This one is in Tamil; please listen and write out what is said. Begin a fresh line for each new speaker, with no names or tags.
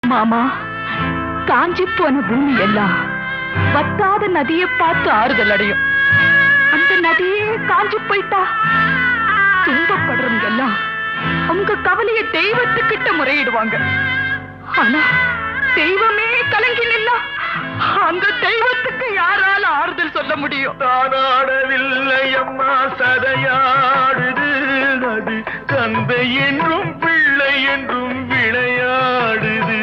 மாமா, காஞ்சி போன பூமி எல்லாம் வத்தாத நதியை பார்த்து ஆறுதல் அடையும். அந்த நதியே காஞ்சி போயிட்டா துன்பப்படுறவங்க எல்லாம் அவங்க கவலைய தெய்வத்துக்கிட்ட முறையிடுவாங்க. ஆனா தெய்வமே கலங்கி நின்னா அந்த தெய்வத்துக்கு யாரால ஆறுதல் சொல்ல முடியும்?
தானாடவில்லை அம்மா, சதையாடுது. அது தந்தை என்றும் பிள்ளை என்றும் விளையாடுது.